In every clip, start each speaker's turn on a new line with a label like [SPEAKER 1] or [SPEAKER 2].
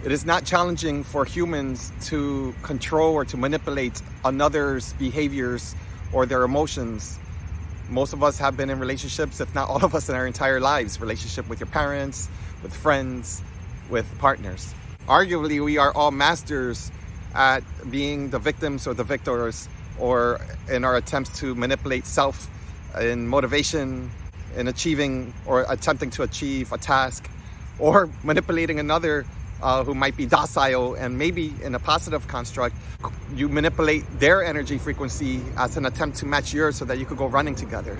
[SPEAKER 1] It is not challenging for humans to control or to manipulate another's behaviors or their emotions. Most of us have been in relationships, if not all of us in our entire lives, relationship with your parents, with friends, with partners. Arguably, we are all masters at being the victims or the victors, or in our attempts to manipulate self in motivation, in achieving or attempting to achieve a task, or manipulating another who might be docile, and maybe in a positive construct, you manipulate their energy frequency as an attempt to match yours so that you could go running together.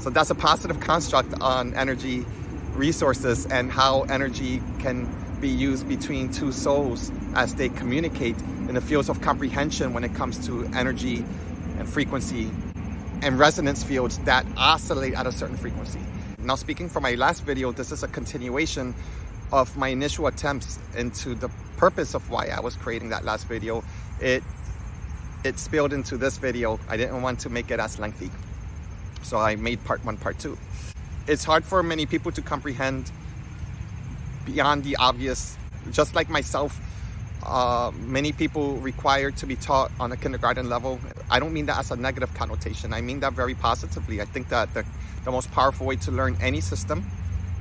[SPEAKER 1] So that's a positive construct on energy resources and how energy can be used between two souls as they communicate in the fields of comprehension when it comes to energy and frequency and resonance fields that oscillate at a certain frequency. Now, speaking from my last video, this is a continuation of my initial attempts into the purpose of why I was creating that last video. It spilled into this video. I didn't want to make it as lengthy, so I made part 1, part 2. It's hard for many people to comprehend beyond the obvious. Just like myself, many people require to be taught on a kindergarten level. I don't mean that as a negative connotation. I mean that very positively. I think that the most powerful way to learn any system,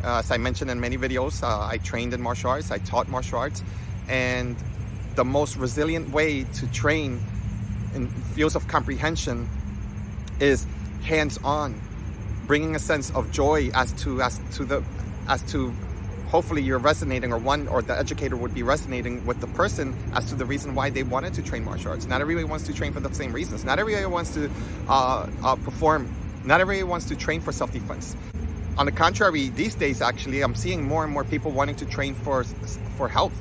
[SPEAKER 1] as I mentioned in many videos, I trained in martial arts, I taught martial arts, and the most resilient way to train in fields of comprehension is hands-on, bringing a sense of joy as to hopefully you're resonating, or the educator would be resonating with the person as to the reason why they wanted to train martial arts. Not everybody wants to train for the same reasons. Not everybody wants to perform. Not everybody wants to train for self-defense. On the contrary, these days, actually, I'm seeing more and more people wanting to train for health,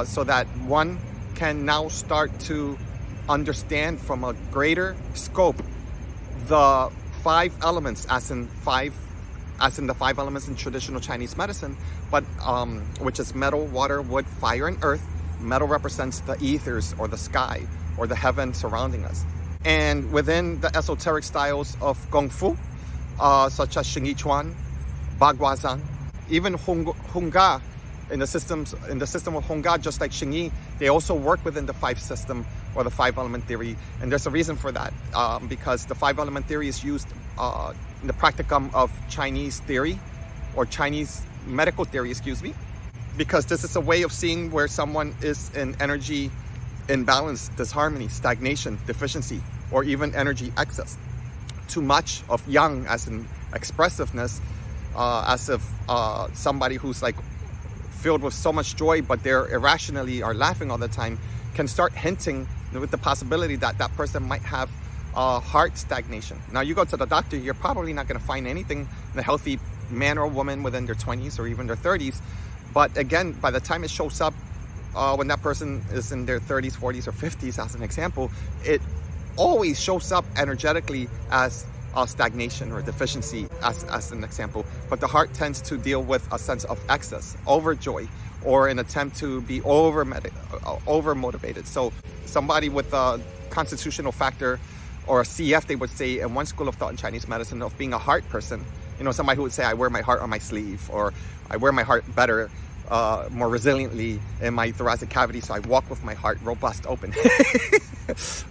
[SPEAKER 1] so that one can now start to understand from a greater scope the 5 elements, as in the 5 elements in traditional Chinese medicine, but which is metal, water, wood, fire, and earth. Metal represents the ethers, or the sky, or the heaven surrounding us. And within the esoteric styles of Kung Fu, such as Xing Yi Chuan, Baguazhang, even Hunga, in the system of Hunga, just like Xing Yi, they also work within the 5 system, or the 5 element theory. And there's a reason for that, because the 5 element theory is used in the practicum of Chinese theory, or Chinese medical theory, because this is a way of seeing where someone is in energy imbalance, disharmony, stagnation, deficiency, or even energy excess. Too much of yang, as in expressiveness, as if somebody who's like filled with so much joy, but they're irrationally are laughing all the time, can start hinting with the possibility that that person might have heart stagnation. Now, you go to the doctor, you're probably not going to find anything in a healthy man or woman within their 20s or even their 30s. But again, by the time it shows up, when that person is in their 30s, 40s, or 50s, as an example, it always shows up energetically as stagnation or deficiency, as an example. But the heart tends to deal with a sense of excess, overjoy, or an attempt to be over motivated. So somebody with a constitutional factor, or a CF, they would say in one school of thought in Chinese medicine, of being a heart person, somebody who would say, I wear my heart on my sleeve, or I wear my heart better, more resiliently in my thoracic cavity, so I walk with my heart robust, open.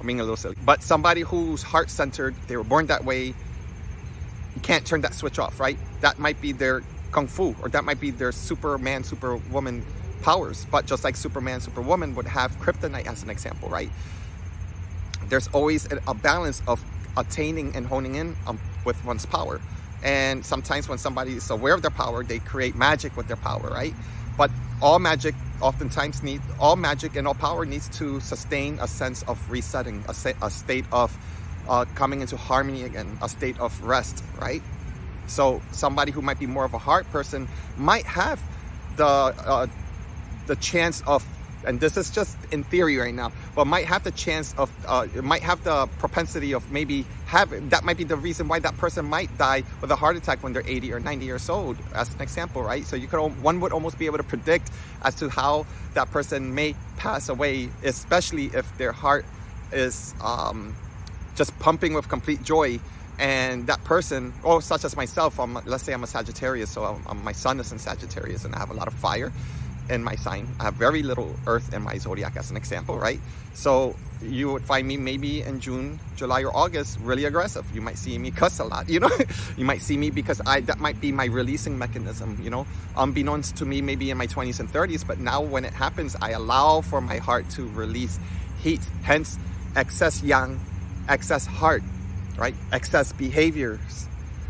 [SPEAKER 1] I'm being a little silly. But somebody who's heart-centered, they were born that way, you can't turn that switch off, right? That might be their Kung Fu, or that might be their Superman, Superwoman powers. But just like Superman, Superwoman would have kryptonite as an example, right? There's always a balance of attaining and honing in with one's power. And sometimes when somebody is aware of their power, they create magic with their power, right? But all magic all magic and all power needs to sustain a sense of resetting, a state of coming into harmony again, a state of rest, right? So somebody who might be more of a heart person might have the chance of, and this is just in theory right now, but might have the chance of, might have the propensity of maybe that might be the reason why that person might die with a heart attack when they're 80 or 90 years old, as an example, right? So one would almost be able to predict as to how that person may pass away, especially if their heart is just pumping with complete joy. And that person, or such as myself, let's say I'm a Sagittarius, so my sun is in Sagittarius and I have a lot of fire. in my sign. I have very little earth in my zodiac as an example, right? So you would find me maybe in June, July, or August really aggressive. You might see me cuss a lot, you know. You might see me because that might be my releasing mechanism, you know, unbeknownst to me maybe in my 20s and 30s. But now when it happens, I allow for my heart to release heat, hence excess yang, excess heart, right? Excess behaviors.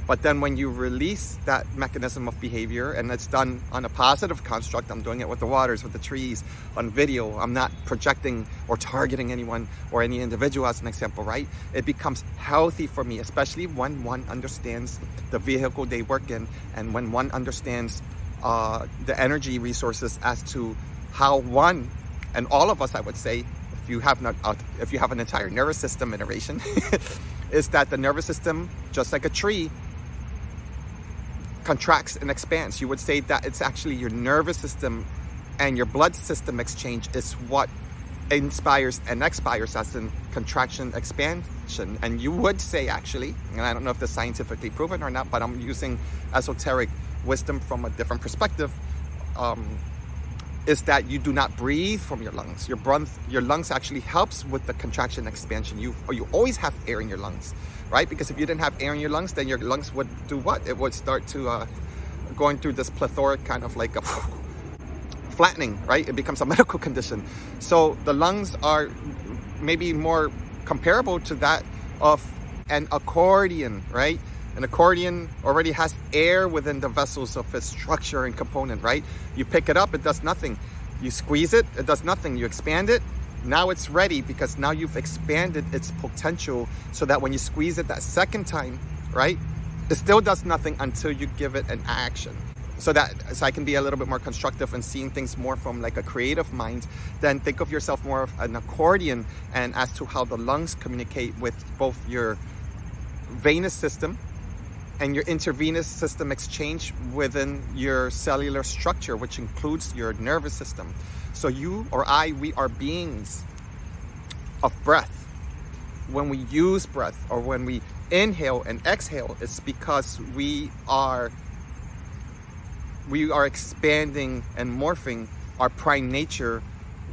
[SPEAKER 1] But then when you release that mechanism of behavior, and it's done on a positive construct, I'm doing it with the waters, with the trees, on video, I'm not projecting or targeting anyone or any individual as an example, right? It becomes healthy for me, especially when one understands the vehicle they work in, and when one understands the energy resources as to how one, and all of us, I would say, if you have an entire nervous system iteration, is that the nervous system, just like a tree, contracts and expands. You would say that it's actually your nervous system and your blood system exchange is what inspires and expires as in contraction, expansion. And you would say actually, and I don't know if this is scientifically proven or not, but I'm using esoteric wisdom from a different perspective, is that you do not breathe from your lungs. Your lungs actually helps with the contraction, expansion. You always have air in your lungs, right? Because if you didn't have air in your lungs, then your lungs would do what? It would start to going through this plethoric kind of like a flattening, right? It becomes a medical condition. So the lungs are maybe more comparable to that of an accordion, right? An accordion already has air within the vessels of its structure and component, right? You pick it up, it does nothing. You squeeze it, it does nothing. You expand it, now it's ready because now you've expanded its potential so that when you squeeze it that second time, right, it still does nothing until you give it an action. So I can be a little bit more constructive and seeing things more from like a creative mind. Then think of yourself more of an accordion, and as to how the lungs communicate with both your venous system and your intravenous system exchange within your cellular structure, which includes your nervous system. So you or I, we are beings of breath. When we use breath or when we inhale and exhale, it's because we are expanding and morphing our prime nature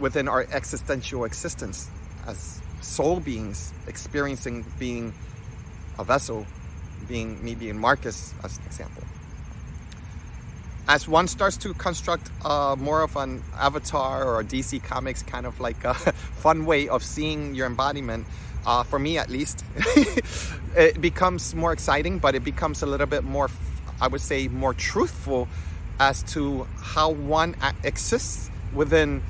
[SPEAKER 1] within our existential existence as soul beings, experiencing being a vessel, being me being Marcus as an example. As one starts to construct more of an avatar or a DC Comics kind of like a fun way of seeing your embodiment, for me at least, it becomes more exciting, but it becomes a little bit more, I would say, more truthful as to how one exists within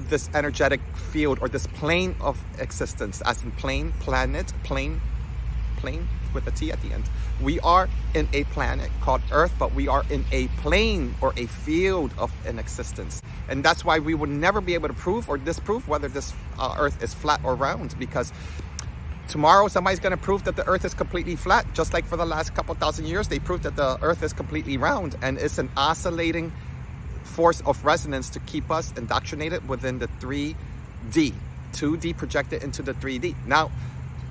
[SPEAKER 1] this energetic field or this plane of existence, as in plane, planet, plane with a T at the end. We are in a planet called Earth, but we are in a plane or a field of an existence. And that's why we would never be able to prove or disprove whether this Earth is flat or round, because tomorrow somebody's going to prove that the Earth is completely flat, just like for the last couple thousand years they proved that the Earth is completely round, and it's an oscillating force of resonance to keep us indoctrinated within the 3D, 2D projected into the 3D. Now,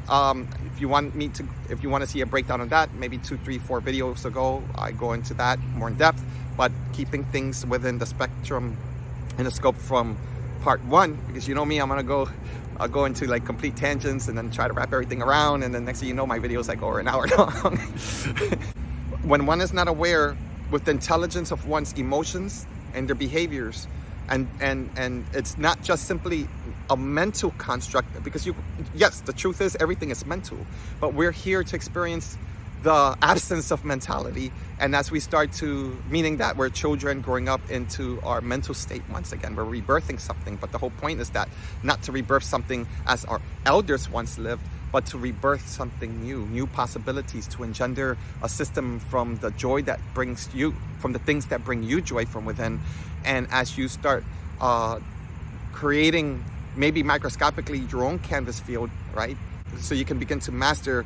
[SPEAKER 1] if you want to see a breakdown of that, maybe 2, 3, 4 videos ago, I go into that more in depth, but keeping things within the spectrum and the scope from part 1, because you know me, I'll go into like complete tangents and then try to wrap everything around, and then next thing you know, my videos like over an hour long. When one is not aware with the intelligence of one's emotions and their behaviors, and it's not just simply a mental construct, because yes, the truth is everything is mental, but we're here to experience the absence of mentality. And as we start to, meaning that we're children growing up into our mental state once again, we're rebirthing something. But the whole point is that not to rebirth something as our elders once lived, but to rebirth something new possibilities, to engender a system from the joy that brings you, from the things that bring you joy from within. And as you start creating maybe microscopically your own canvas field, right? So you can begin to master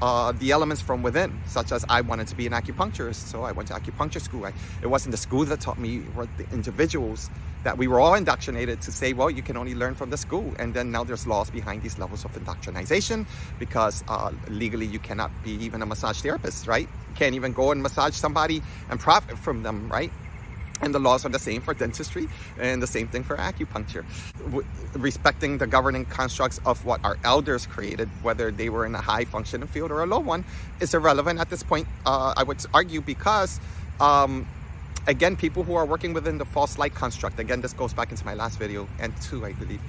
[SPEAKER 1] the elements from within, such as I wanted to be an acupuncturist, so I went to acupuncture school. It wasn't the school that taught me, or the individuals that we were all indoctrinated to say, well, you can only learn from the school. And then now there's laws behind these levels of indoctrination, because legally you cannot be even a massage therapist, right? You can't even go and massage somebody and profit from them, right? And the laws are the same for dentistry and the same thing for acupuncture. Respecting the governing constructs of what our elders created, whether they were in a high functioning field or a low one, is irrelevant at this point, I would argue, because again, people who are working within the false light construct, again, this goes back into my last video and 2, I believe,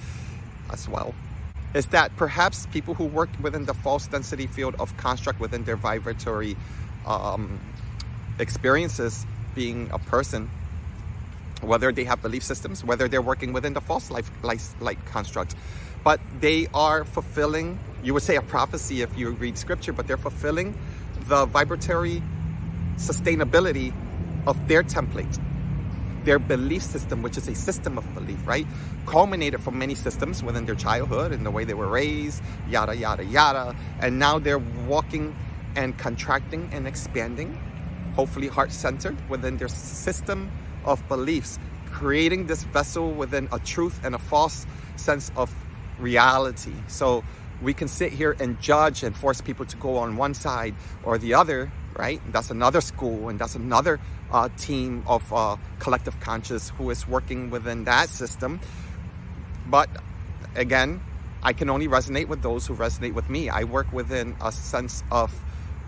[SPEAKER 1] as well, is that perhaps people who work within the false density field of construct within their vibratory experiences, being a person, whether they have belief systems, whether they're working within the false light construct, but they are fulfilling, you would say, a prophecy if you read scripture, but they're fulfilling the vibratory sustainability of their template, their belief system, which is a system of belief, right? Culminated from many systems within their childhood and the way they were raised, yada, yada, yada. And now they're walking and contracting and expanding, hopefully heart-centered, within their system of beliefs, creating this vessel within a truth and a false sense of reality. So we can sit here and judge and force people to go on one side or the other, right? That's another school, and that's another team of collective conscious who is working within that system. But again, I can only resonate with those who resonate with me. I work within a sense of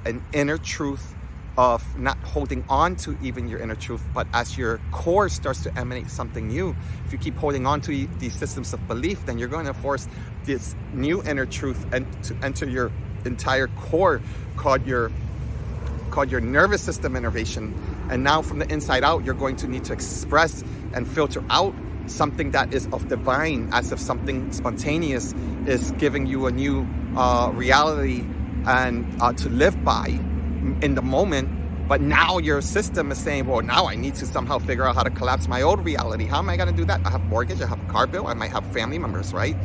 [SPEAKER 1] an inner truth, of not holding on to even your inner truth, but as your core starts to emanate something new, if you keep holding on to these systems of belief, then you're going to force this new inner truth and to enter your entire core, called your nervous system innervation. And now from the inside out, you're going to need to express and filter out something that is of divine, as if something spontaneous is giving you a new reality and to live by in the moment. But now your system is saying, well, now I need to somehow figure out how to collapse my old reality. How am I going to do that? I have a mortgage, I have a car bill, I might have family members, right?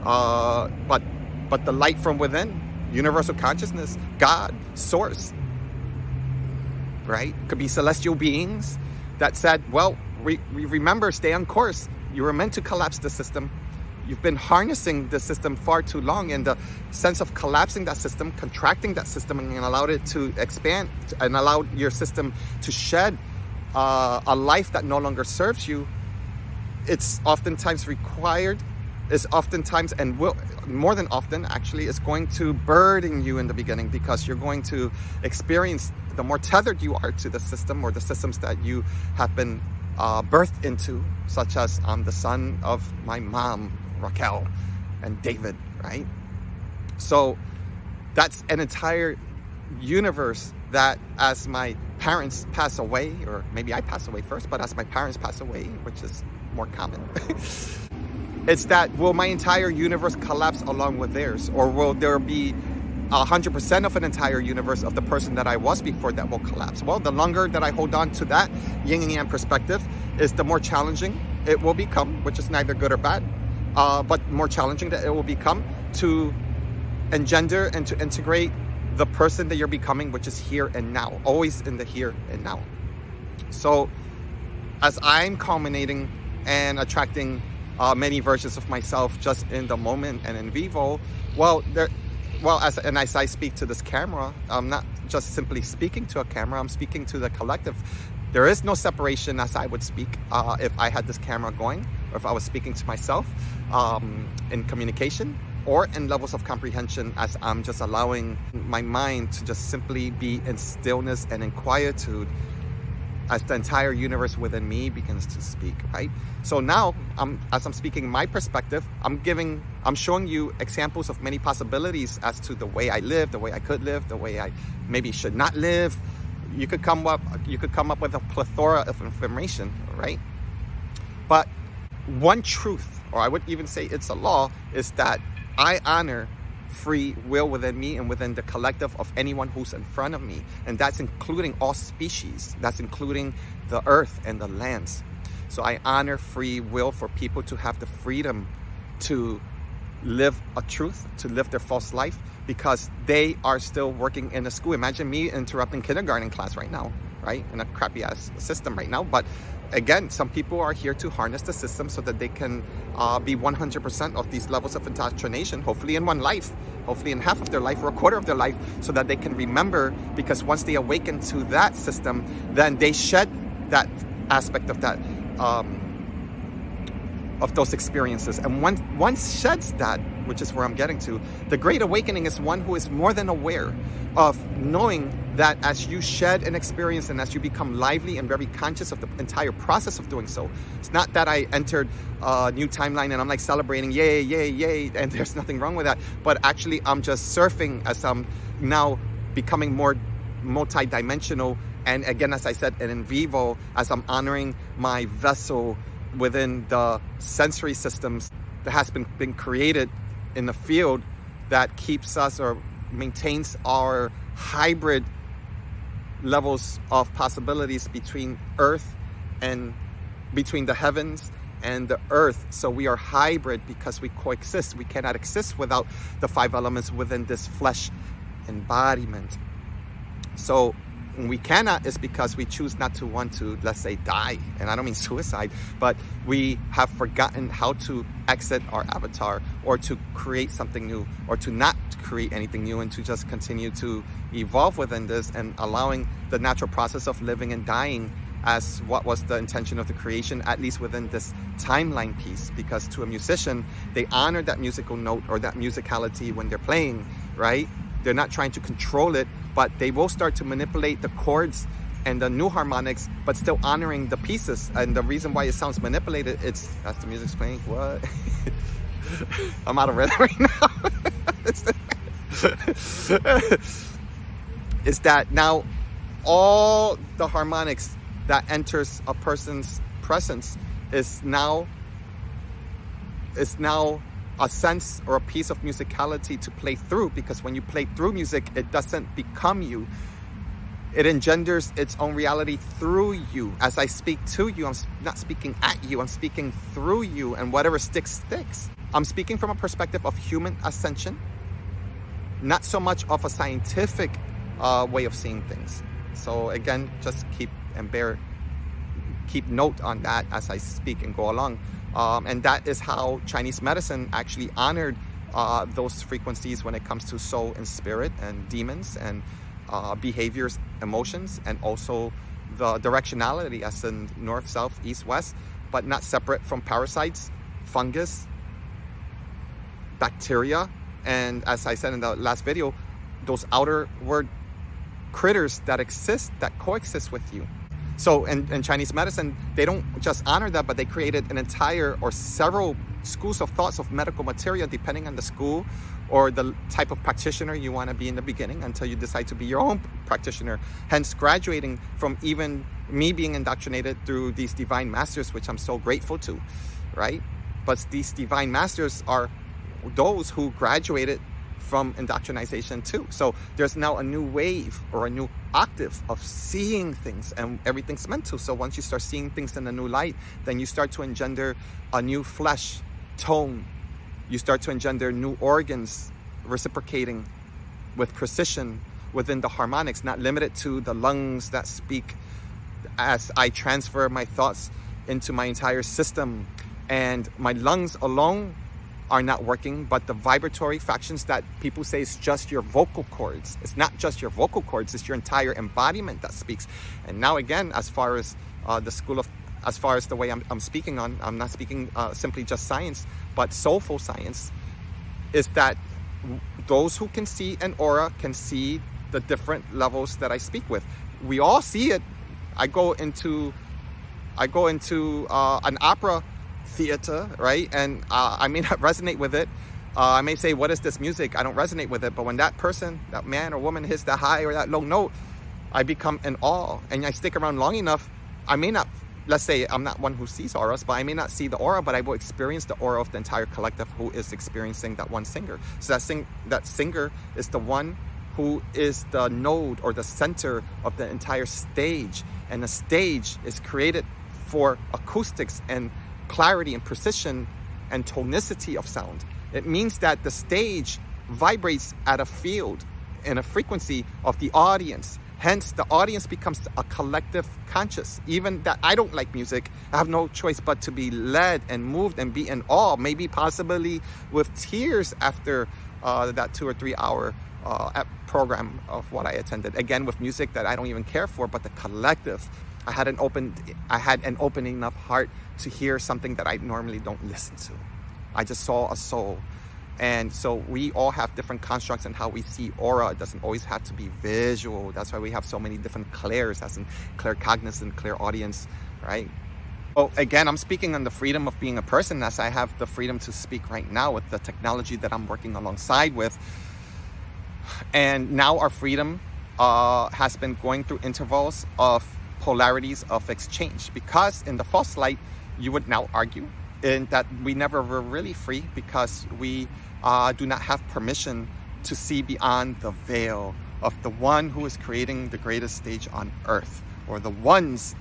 [SPEAKER 1] But the light from within, universal consciousness, God, source, right? Could be celestial beings that said, well, we remember, stay on course. You were meant to collapse the system. You've been harnessing the system far too long, and the sense of collapsing that system, contracting that system, and allowed it to expand and allowed your system to shed a life that no longer serves you. It's oftentimes required, is oftentimes, and will more than often actually, is going to burden you in the beginning, because you're going to experience, the more tethered you are to the system or the systems that you have been birthed into, such as I'm the son of my mom, Raquel, and David, right? So that's an entire universe that, as my parents pass away, or maybe I pass away first, but as my parents pass away, which is more common, it's that, will my entire universe collapse along with theirs? Or will there be 100% of an entire universe of the person that I was before that will collapse? Well, the longer that I hold on to that yin and yang perspective, is the more challenging it will become, which is neither good or bad, but more challenging that it will become to engender and to integrate the person that you're becoming, which is here and now, always in the here and now. So as I'm culminating and attracting many versions of myself just in the moment and in vivo, as I speak to this camera, I'm not just simply speaking to a camera, I'm speaking to the collective. There is no separation as I would speak if I had this camera going, or if I was speaking to myself in communication or in levels of comprehension, as I'm just allowing my mind to just simply be in stillness and in quietude as the entire universe within me begins to speak, right? So now, as I'm speaking my perspective, I'm showing you examples of many possibilities as to the way I live, the way I could live, the way I maybe should not live. You could come up with a plethora of information, right? But one truth, or I would even say it's a law, is that I honor free will within me and within the collective of anyone who's in front of me. And that's including all species. That's including the earth and the lands. So I honor free will for people to have the freedom to live a truth, to live their false life, because they are still working in a school. Imagine me interrupting kindergarten class right now, right? In a crappy ass system right now. But again, some people are here to harness the system so that they can be 100% of these levels of indoctrination, hopefully in one life, hopefully in half of their life or a quarter of their life, so that they can remember, because once they awaken to that system, then they shed that aspect of that, of those experiences. And one sheds that, which is where I'm getting to, the Great Awakening is one who is more than aware of knowing that as you shed an experience and as you become lively and very conscious of the entire process of doing so, it's not that I entered a new timeline and I'm like celebrating, yay, yay, yay, and there's nothing wrong with that, but actually I'm just surfing as I'm now becoming more multi-dimensional, and again, as I said, and in vivo, as I'm honoring my vessel within the sensory systems that has been created in the field that keeps us or maintains our hybrid levels of possibilities between earth and between the heavens and the earth. So we are hybrid because we coexist. We cannot exist without the 5 elements within this flesh embodiment. So we cannot is because we choose not to want to, let's say, die. And I don't mean suicide, but we have forgotten how to exit our avatar, or to create something new, or to not create anything new, and to just continue to evolve within this and allowing the natural process of living and dying as what was the intention of the creation, at least within this timeline piece. Because to a musician, they honor that musical note or that musicality when they're playing, right? They're not trying to control it, but they will start to manipulate the chords and the new harmonics, but still honoring the pieces. And the reason why it sounds manipulated, it's as the music's playing. What? I'm out of rhythm right now. Is that now all the harmonics that enters a person's presence is now a sense or a piece of musicality to play through, because when you play through music, it doesn't become you. It engenders its own reality through you. As I speak to you, I'm not speaking at you, I'm speaking through you, and whatever sticks, sticks. I'm speaking from a perspective of human ascension, not so much of a scientific way of seeing things. So again, just keep note on that as I speak and go along. And that is how Chinese medicine actually honored those frequencies when it comes to soul and spirit and demons and behaviors, emotions, and also the directionality as in north, south, east, west, but not separate from parasites, fungus, bacteria, and as I said in the last video, those outer world critters that exist, that coexist with you. So in Chinese medicine, they don't just honor that, but they created an entire or several schools of thoughts of medical material, depending on the school or the type of practitioner you want to be in the beginning, until you decide to be your own practitioner. Hence, graduating from even me being indoctrinated through these divine masters, which I'm so grateful to, right? But these divine masters are those who graduated from indoctrination too. So there's now a new wave or a new octave of seeing things, and everything's meant to. So once you start seeing things in a new light, then you start to engender a new flesh tone. You start to engender new organs reciprocating with precision within the harmonics, not limited to the lungs that speak as I transfer my thoughts into my entire system. And my lungs alone are not working, but the vibratory fractions that people say is just your vocal cords. It's not just your vocal cords, it's your entire embodiment that speaks. And now again, as far as the way I'm speaking on, I'm not speaking simply just science, but soulful science, is that those who can see an aura can see the different levels that I speak with. We all see it. I go into an opera theater, right? And I may not resonate with it. I may say, what is this music? I don't resonate with it. But when that person, that man or woman, hits that high or that low note, I become in awe. And I stick around long enough, I may not, let's say I'm not one who sees auras, but I may not see the aura, but I will experience the aura of the entire collective who is experiencing that one singer. So that singer is the one who is the node or the center of the entire stage. And the stage is created for acoustics and clarity and precision and tonicity of sound. It means that the stage vibrates at a field and a frequency of the audience. Hence, the audience becomes a collective conscious. Even that I don't like music, I have no choice but to be led and moved and be in awe, maybe possibly with tears after that 2 or 3 hour program of what I attended. Again, with music that I don't even care for, but the collective I had an open enough heart to hear something that I normally don't listen to. I just saw a soul. And so we all have different constructs in how we see aura. It doesn't always have to be visual. That's why we have so many different clairs, as in claircognizant, clairaudience, right? Well, again, I'm speaking on the freedom of being a person, as I have the freedom to speak right now with the technology that I'm working alongside with. And now our freedom has been going through intervals of polarities of exchange, because in the false light, you would now argue in that we never were really free, because we do not have permission to see beyond the veil of the one who is creating the greatest stage on earth, or the ones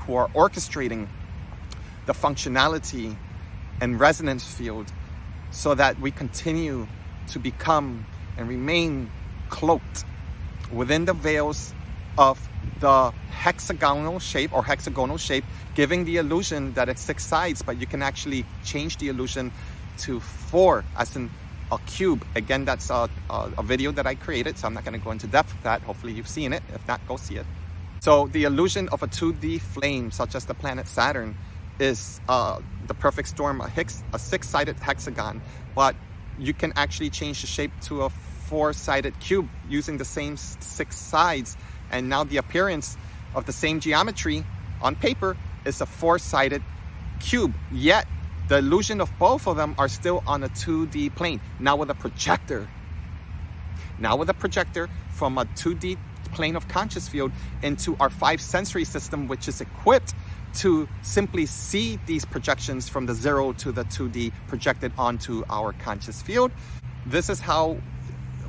[SPEAKER 1] who are orchestrating the functionality and resonance field, so that we continue to become and remain cloaked within the veils of the hexagonal shape, giving the illusion that it's 6 sides, but you can actually change the illusion to 4, as in a cube. Again, that's a video that I created, so I'm not going to go into depth with that. Hopefully you've seen it. If not, go see it. So the illusion of a 2D flame, such as the planet Saturn, is the perfect storm, a 6-sided hexagon, but you can actually change the shape to a 4-sided cube using the same 6 sides, and now the appearance of the same geometry on paper is a 4-sided cube, yet the illusion of both of them are still on a 2D plane. Now with a projector from a 2D plane of conscious field into our 5 sensory system, which is equipped to simply see these projections from the 0 to the 2D projected onto our conscious field. This is how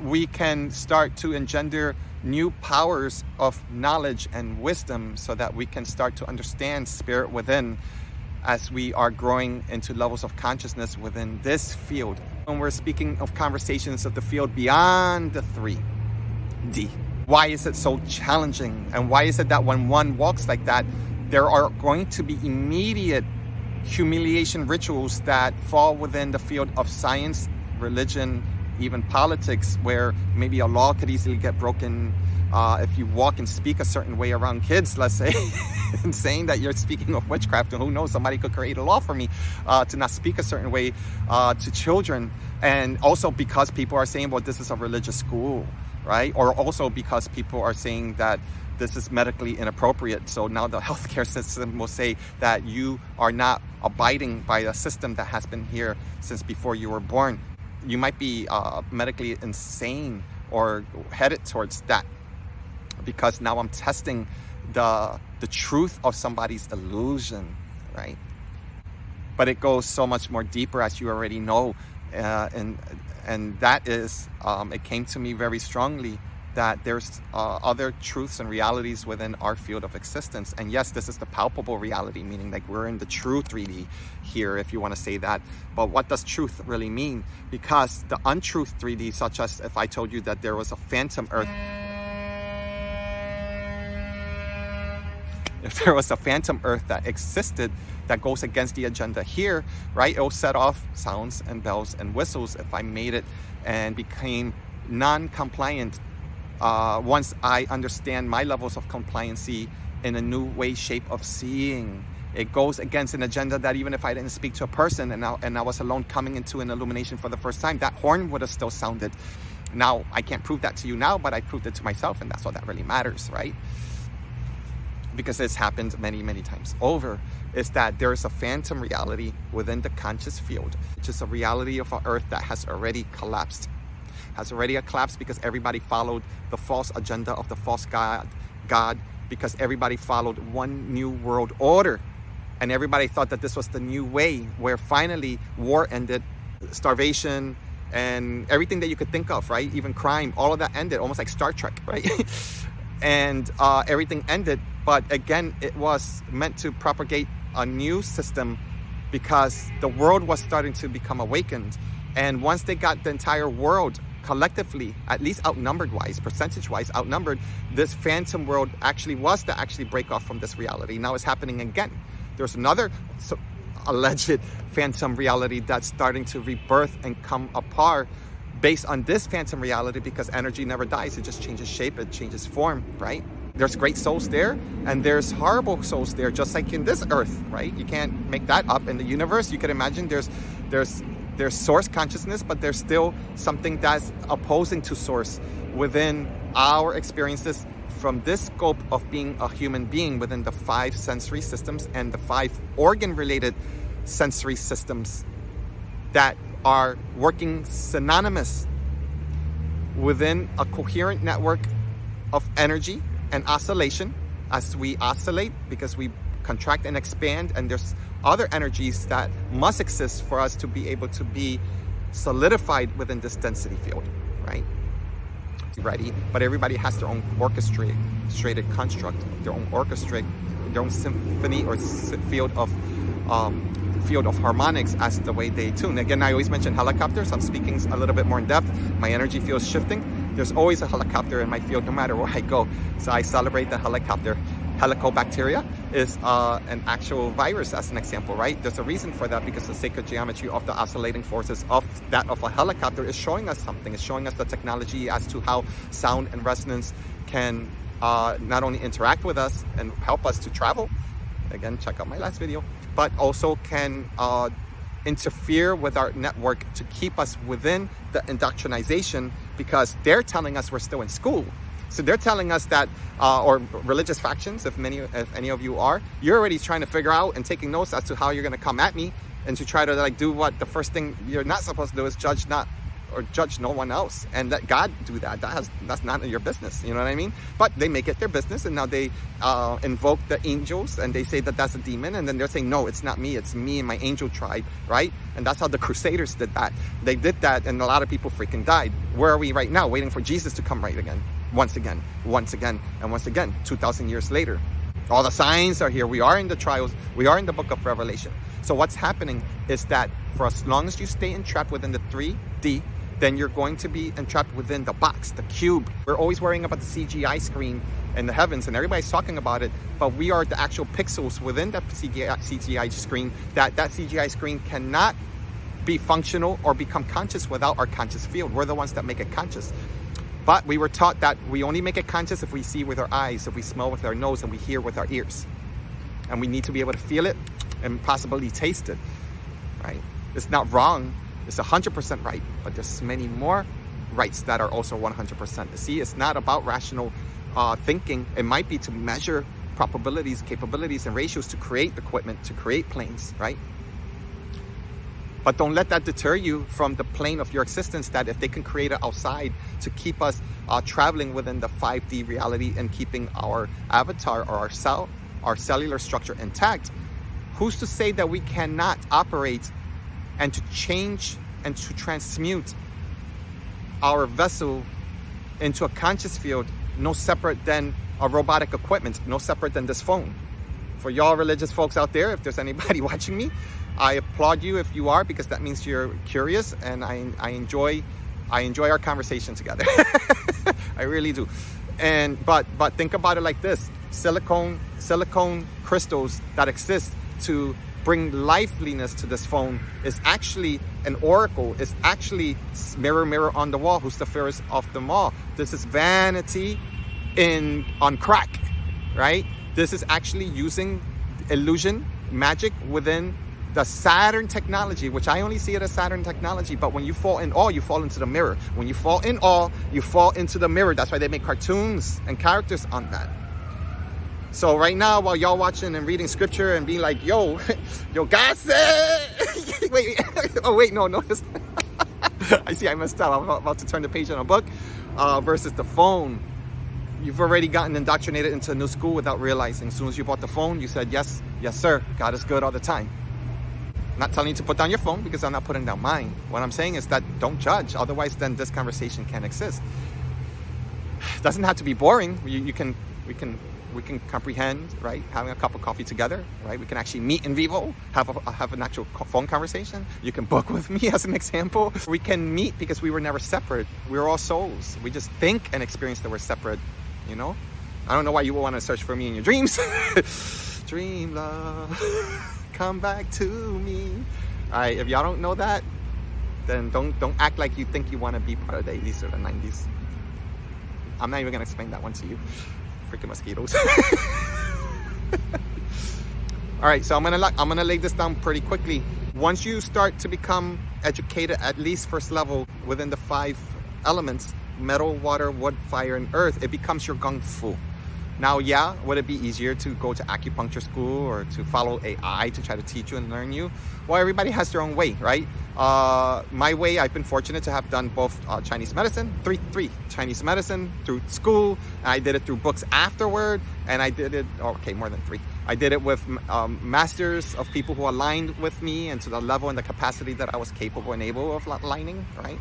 [SPEAKER 1] we can start to engender new powers of knowledge and wisdom, so that we can start to understand spirit within as we are growing into levels of consciousness within this field. When we're speaking of conversations of the field beyond the 3D, why is it so challenging? And why is it that when one walks like that, there are going to be immediate humiliation rituals that fall within the field of science, religion, even politics, where maybe a law could easily get broken if you walk and speak a certain way around kids, let's say, and saying that you're speaking of witchcraft, and who knows, somebody could create a law for me to not speak a certain way to children. And also because people are saying, well, this is a religious school, right? Or also because people are saying that this is medically inappropriate. So now the healthcare system will say that you are not abiding by a system that has been here since before you were born. You might be medically insane or headed towards that, because now I'm testing the truth of somebody's illusion, right? But it goes so much more deeper, as you already know, and that is, it came to me very strongly that there's other truths and realities within our field of existence. And yes, this is the palpable reality, meaning like we're in the true 3D here, if you want to say that. But what does truth really mean? Because the untruth 3D, such as if I told you that there was a phantom Earth, if there was a phantom Earth that existed that goes against the agenda here, right, it'll set off sounds and bells and whistles if I made it and became non-compliant. Once I understand my levels of compliancy in a new way, shape of seeing, it goes against an agenda that even if I didn't speak to a person and I was alone coming into an illumination for the first time, that horn would have still sounded. Now, I can't prove that to you now, but I proved it to myself, and that's all that really matters, right? Because it's happened many, many times over, is that there is a phantom reality within the conscious field, which is a reality of our Earth that has already collapsed. Has already collapsed because everybody followed the false agenda of the false God, because everybody followed one new world order. And everybody thought that this was the new way, where finally war ended, starvation, and everything that you could think of, right? Even crime, all of that ended, almost like Star Trek, right? And everything ended. But again, it was meant to propagate a new system, because the world was starting to become awakened. And once they got the entire world collectively, at least outnumbered wise, percentage wise outnumbered, this phantom world actually was to actually break off from this reality. Now it's happening again. There's another alleged phantom reality that's starting to rebirth and come apart based on this phantom reality, because energy never dies. It just changes shape, it changes form, right? There's great souls there, and there's horrible souls there, just like in this earth, right? You can't make that up. In the universe, you can imagine there's source consciousness, but there's still something that's opposing to source within our experiences from this scope of being a human being within the 5 sensory systems and the 5 organ-related sensory systems that are working synonymous within a coherent network of energy and oscillation. As we oscillate, because we contract and expand, and there's other energies that must exist for us to be able to be solidified within this density field, right? Ready, but everybody has their own orchestrated construct, their own symphony or field of harmonics as the way they tune. Again, I always mention helicopters. I'm speaking a little bit more in depth. My energy field is shifting. There's always a helicopter in my field, no matter where I go. So I celebrate the helicopter. Helicobacteria is an actual virus, as an example, right? There's a reason for that, because the sacred geometry of the oscillating forces of that of a helicopter is showing us something. It's showing us the technology as to how sound and resonance can not only interact with us and help us to travel. Again, check out my last video. But also can interfere with our network to keep us within the indoctrination, because they're telling us we're still in school. So they're telling us that, or religious factions, if any of you are, you're already trying to figure out and taking notes as to how you're going to come at me, and to try to like do what the first thing you're not supposed to do is judge no one else, and let God do that. That's not your business. You know what I mean? But they make it their business, and now they invoke the angels, and they say that that's a demon, and then they're saying, no, it's not me, it's me and my angel tribe, right? And that's how the Crusaders did that. They did that, and a lot of people freaking died. Where are we right now? Waiting for Jesus to come right again. Once again, and once again, 2,000 years later. All the signs are here. We are in the trials. We are in the book of Revelation. So what's happening is that for as long as you stay entrapped within the 3D, then you're going to be entrapped within the box, the cube. We're always worrying about the CGI screen in the heavens, and everybody's talking about it, but we are the actual pixels within that CGI screen. That CGI screen cannot be functional or become conscious without our conscious field. We're the ones that make it conscious. But we were taught that we only make it conscious if we see with our eyes, if we smell with our nose, and we hear with our ears. And we need to be able to feel it and possibly taste it, right? It's not wrong. It's 100% right. But there's many more rights that are also 100%. See, it's not about rational thinking. It might be to measure probabilities, capabilities, and ratios to create equipment, to create planes, right? But don't let that deter you from the plane of your existence, that if they can create it outside to keep us traveling within the 5D reality and keeping our avatar or our cellular structure intact, who's to say that we cannot operate and to change and to transmute our vessel into a conscious field, no separate than a robotic equipment, no separate than this phone? For y'all religious folks out there, if there's anybody watching me, I applaud you if you are, because that means you're curious, and I enjoy our conversation together. I really do. But think about it like this: silicone crystals that exist to bring liveliness to this phone is actually an oracle. It's actually mirror on the wall, who's the fairest of them all. This is vanity on crack, right? This is actually using illusion, magic within the Saturn technology, which I only see it as Saturn technology. But when you fall in awe, you fall into the mirror. When you fall in awe, you fall into the mirror. That's why they make cartoons and characters on that. So right now, while y'all watching and reading scripture and being like, yo, God said, wait, no. I see I messed up. I'm about to turn the page on a book versus the phone. You've already gotten indoctrinated into a new school without realizing. As soon as you bought the phone, you said, yes, sir, God is good all the time. I'm not telling you to put down your phone, because I'm not putting down mine. What I'm saying is that don't judge. Otherwise, then this conversation can't exist. It doesn't have to be boring. We can comprehend, right? Having a cup of coffee together, right? We can actually meet in vivo, have an actual phone conversation. You can book with me as an example. We can meet because we were never separate. We were all souls. We just think and experience that we're separate, you know? I don't know why you would want to search for me in your dreams. Dream love, come back to me. All right, if y'all don't know that, then don't act like you think you want to be part of the 80s or the 90s. I'm not even going to explain that one to you. freaking mosquitoes. All right, so I'm gonna lay this down pretty quickly. Once you start to become educated, at least first level, within the 5 elements, metal, water, wood, fire, and earth, it becomes your Kung Fu. Now, yeah, would it be easier to go to acupuncture school or to follow AI to try to teach you and learn you? Well, everybody has their own way, right? My way, I've been fortunate to have done both Chinese medicine, three Chinese medicine through school. And I did it through books afterward, and I did it, okay, more than 3. I did it with masters of people who aligned with me and to the level and the capacity that I was capable and able of aligning, right?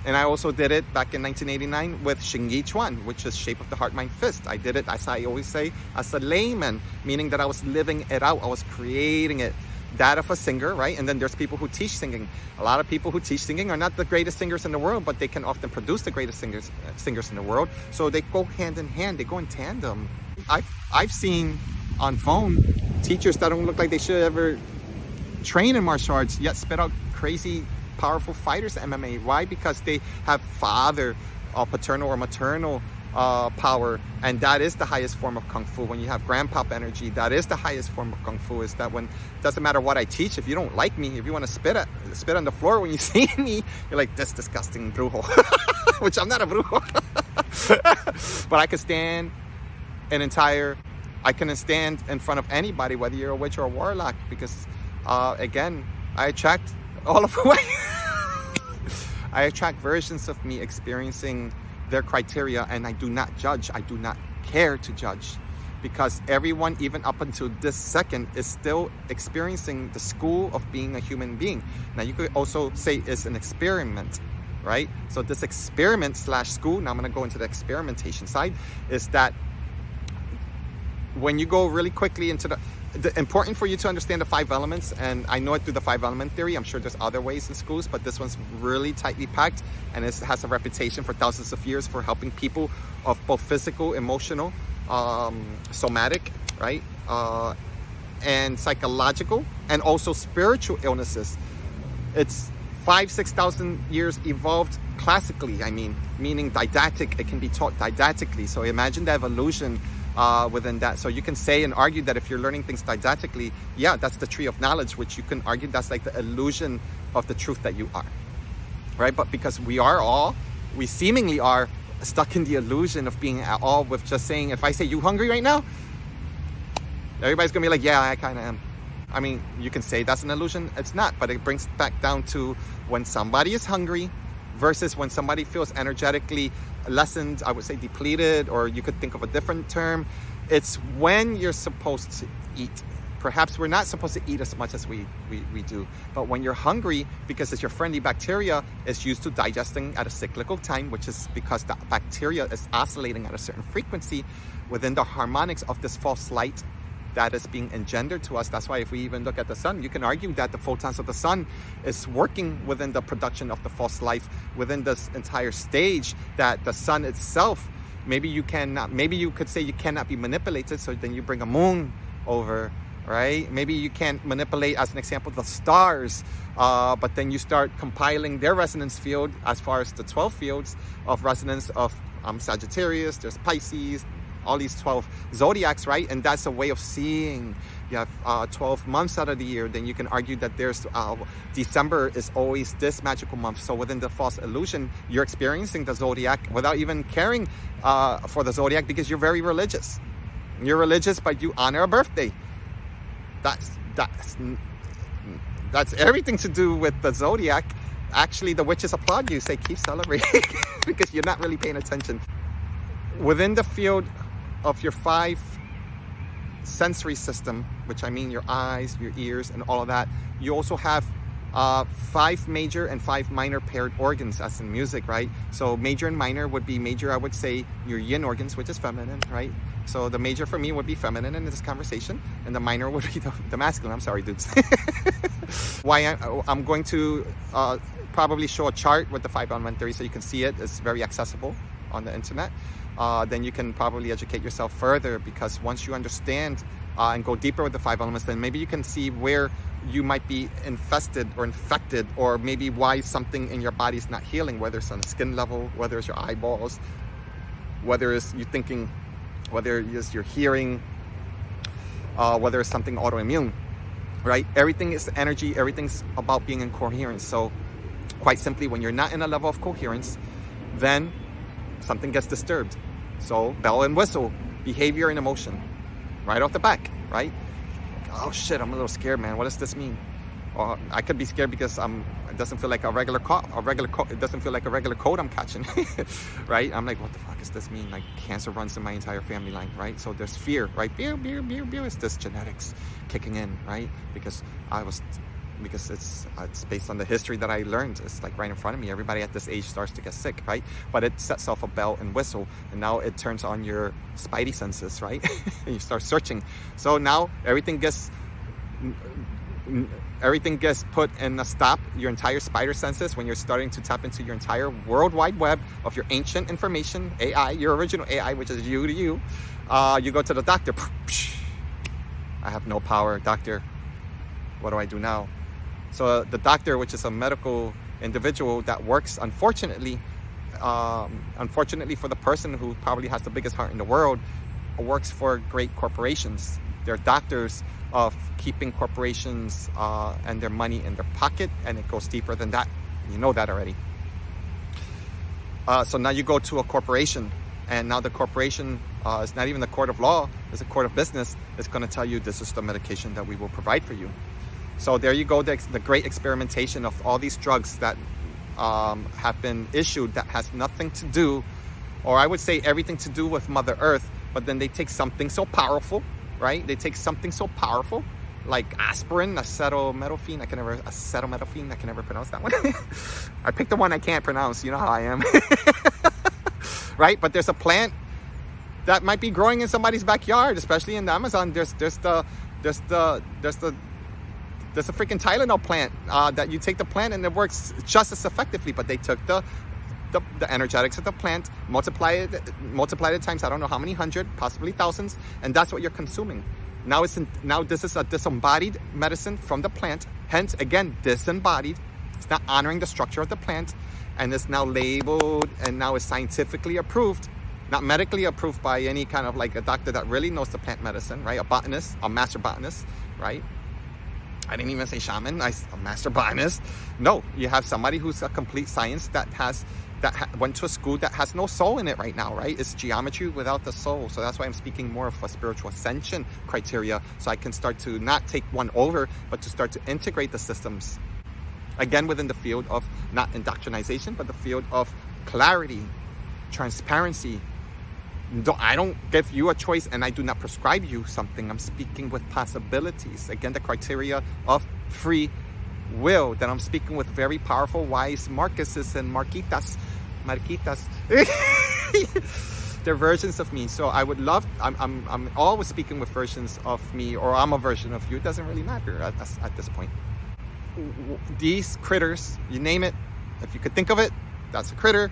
[SPEAKER 1] And I also did it back in 1989 with Xingyi Chuan, which is Shape of the Heart, Mind, Fist. I did it, as I always say, as a layman, meaning that I was living it out. I was creating it. That of a singer, right? And then there's people who teach singing. A lot of people who teach singing are not the greatest singers in the world, but they can often produce the greatest singers in the world. So they go hand in hand. They go in tandem. I've seen on phone teachers that don't look like they should ever train in martial arts, yet spit out crazy powerful fighters at MMA. Why? Because they have father, paternal or maternal power, and that is the highest form of Kung Fu. When you have grandpop energy, that is the highest form of Kung Fu. Is that when it doesn't matter what I teach, if you don't like me, if you want to spit on the floor when you see me, you're like, this disgusting brujo. Which I'm not a brujo. But I can stand I can stand in front of anybody, whether you're a witch or a warlock, because again, I attract all of who I attract versions of me experiencing their criteria, and I do not judge. I do not care to judge, because everyone, even up until this second, is still experiencing the school of being a human being. Now, you could also say it's an experiment, right? So this experiment / school, now I'm going to go into the experimentation side, is that when you go really quickly into the important for you to understand the 5 elements, and I know it through the 5 element theory. I'm sure there's other ways in schools, but this one's really tightly packed, and it has a reputation for thousands of years for helping people of both physical, emotional, somatic, right, and psychological, and also spiritual illnesses. It's 5,000-6,000 years evolved classically, meaning didactic. It can be taught didactically. So imagine the evolution within that. So you can say and argue that if you're learning things didactically, yeah, that's the tree of knowledge, which you can argue that's like the illusion of the truth that you are, right? But because we seemingly are stuck in the illusion of being at all with just saying, if I say, you hungry right now? Everybody's gonna be like, yeah, I kind of am. You can say that's an illusion. It's not, but it brings back down to when somebody is hungry versus when somebody feels energetically lessened, I would say depleted, or you could think of a different term. It's when you're supposed to eat. Perhaps we're not supposed to eat as much as we do, but when you're hungry, because it's your friendly bacteria, is used to digesting at a cyclical time, which is because the bacteria is oscillating at a certain frequency within the harmonics of this false light that is being engendered to us. That's why if we even look at the sun, you can argue that the photons of the sun is working within the production of the false life within this entire stage, that the sun itself, maybe you could say you cannot be manipulated, so then you bring a moon over, right? Maybe you can't manipulate, as an example, the stars, but then you start compiling their resonance field as far as the 12 fields of resonance of Sagittarius, there's Pisces, all these 12 zodiacs, right? And that's a way of seeing. You have 12 months out of the year. Then you can argue that there's December is always this magical month. So within the false illusion, you're experiencing the zodiac without even caring for the zodiac, because you're very religious. You're religious, but you honor a birthday. That's everything to do with the zodiac. Actually, the witches applaud you, say keep celebrating because you're not really paying attention. Within the field of your 5 sensory system, which your eyes, your ears, and all of that, you also have 5 major and 5 minor paired organs, as in music, right? So major and minor would be major, I would say, your yin organs, which is feminine, right? So the major for me would be feminine in this conversation, and the minor would be the masculine. I'm sorry, dudes. Why I'm going to probably show a chart with the 5 element theory so you can see it. It's very accessible on the internet. Then you can probably educate yourself further, because once you understand and go deeper with the 5 elements, then maybe you can see where you might be infested or infected, or maybe why something in your body is not healing, whether it's on a skin level, whether it's your eyeballs, whether it's you thinking whether it's your hearing, whether it's something autoimmune, right? Everything is energy. Everything's about being in coherence. So quite simply, when you're not in a level of coherence, then something gets disturbed. So bell and whistle, behavior and emotion, right off the back, right? Oh shit, I'm a little scared, man. What does this mean? Or I could be scared because it doesn't feel like a regular code. It doesn't feel like a regular code I'm catching, right? I'm like, what the fuck does this mean? Like, cancer runs in my entire family line, right? So there's fear, right? It's this genetics kicking in, right? Because it's based on the history that I learned. It's like right in front of me. Everybody at this age starts to get sick, right? But it sets off a bell and whistle, and now it turns on your spidey senses, right? And you start searching. So now everything gets put in a stop. Your entire spider senses, when you're starting to tap into your entire world wide web of your ancient information, AI, your original AI, which is you to you. You go to the doctor. I have no power, doctor. What do I do now? So the doctor, which is a medical individual that works, unfortunately for the person who probably has the biggest heart in the world, works for great corporations. They're doctors of keeping corporations and their money in their pocket, and it goes deeper than that. You know that already. So now you go to a corporation, and now the corporation is not even the court of law, it's a court of business. It's going to tell you this is the medication that we will provide for you. So there you go, the great experimentation of all these drugs that have been issued that has nothing to do, or I would say everything to do with Mother Earth, but then they take something so powerful, right? They take something so powerful like aspirin, acetaminophen. I can never pronounce that one. I picked the one I can't pronounce. You know how I am. Right? But there's a plant that might be growing in somebody's backyard, especially in the Amazon. There's a freaking Tylenol plant that you take the plant and it works just as effectively, but they took the energetics of the plant, multiplied it times I don't know how many hundred, possibly thousands, and that's what you're consuming. Now this is a disembodied medicine from the plant, hence again disembodied. It's not honoring the structure of the plant, and it's now labeled and now is scientifically approved, not medically approved by any kind of like a doctor that really knows the plant medicine, right? A botanist, a master botanist, right? I didn't even say shaman, a master botanist. No, you have somebody who's a complete science that went to a school that has no soul in it right now, right? It's geometry without the soul. So that's why I'm speaking more of a spiritual ascension criteria, so I can start to not take one over, but to start to integrate the systems. Again, within the field of not indoctrination, but the field of clarity, transparency. I don't give you a choice, and I do not prescribe you something. I'm speaking with possibilities. Again, the criteria of free will, that I'm speaking with very powerful, wise Marcuses and Marquitas. They're versions of me. So I would love, I'm always speaking with versions of me, or I'm a version of you. It doesn't really matter at this point. These critters, you name it, if you could think of it, that's a critter.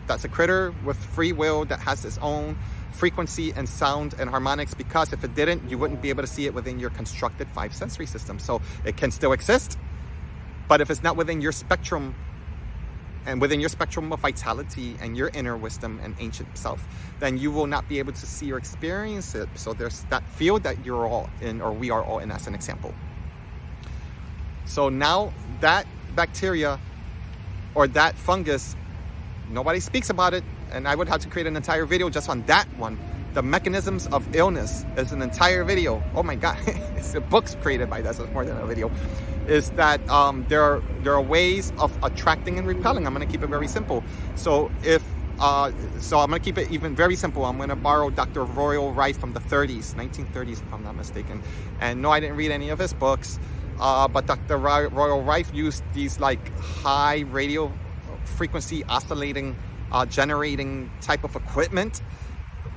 [SPEAKER 1] That's a critter with free will that has its own frequency and sound and harmonics, because if it didn't, you wouldn't be able to see it within your constructed 5 sensory system. So it can still exist, but if it's not within your spectrum, and within your spectrum of vitality and your inner wisdom and ancient self, then you will not be able to see or experience it. So there's that field that you're all in, or we are all in, as an example. So now that bacteria or that fungus, nobody speaks about it, and I would have to create an entire video just on that one. The mechanisms of illness is an entire video. Oh my God, it's a book's created by that, so it's more than a video. Is that there are ways of attracting and repelling. I'm going to keep it very simple. So I'm going to keep it even very simple. I'm going to borrow Dr. Royal Rife from the 1930s, if I'm not mistaken. And no, I didn't read any of his books, but Dr. Royal Rife used these like high radio frequency oscillating generating type of equipment,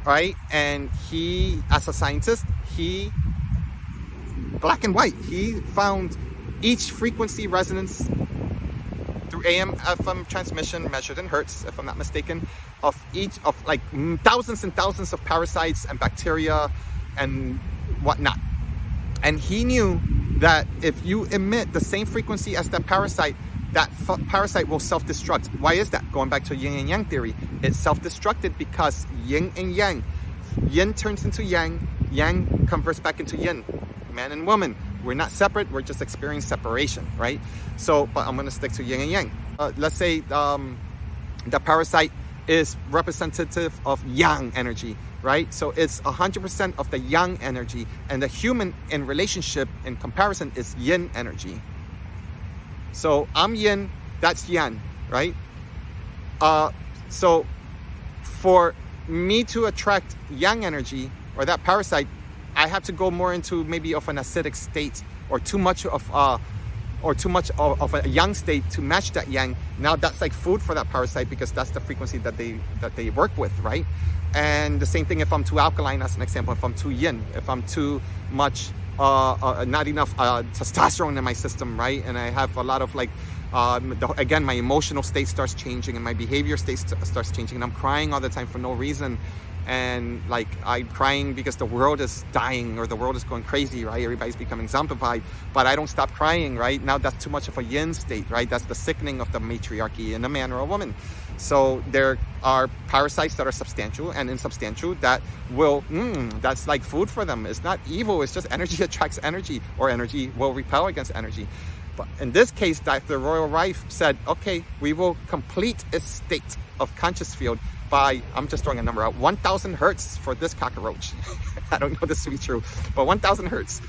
[SPEAKER 1] right? And he, as a scientist, black and white, he found each frequency resonance through AM FM transmission, measured in hertz, if I'm not mistaken, of like thousands and thousands of parasites and bacteria and whatnot. And he knew that if you emit the same frequency as that parasite will self-destruct. Why is that? Going back to yin and yang theory, it self-destructed because yin and yang yin turns into yang, yang converts back into yin. Man and woman, we're not separate, we're just experiencing separation, right? So, but I'm going to stick to yin and yang. Let's say the parasite is representative of yang energy, right? So it's 100% of the yang energy, and the human in relationship, in comparison, is yin energy. So I'm yin, that's yang, right? So for me to attract yang energy, or that parasite, I have to go more into maybe of an acidic state, or too much of a yang state to match that yang. Now that's like food for that parasite, because that's the frequency that they work with, right? And the same thing if I'm too alkaline, as an example. If I'm too yin, if I'm too much not enough testosterone in my system, right? And I have a lot of like again, my emotional state starts changing, and my behavior state starts changing, and I'm crying all the time for no reason. And like, I'm crying because the world is dying, or the world is going crazy, right? Everybody's becoming zombified, but I don't stop crying, right? Now that's too much of a yin state, right? That's the sickening of the matriarchy in a man or a woman. So there are parasites that are substantial and insubstantial that will, that's like food for them. It's not evil, it's just energy attracts energy, or energy will repel against energy. But in this case, Dr. Royal Rife said, okay, we will complete a state of conscious field by, I'm just throwing a number out, 1,000 hertz for this cockroach. I don't know this to be true, but 1,000 hertz.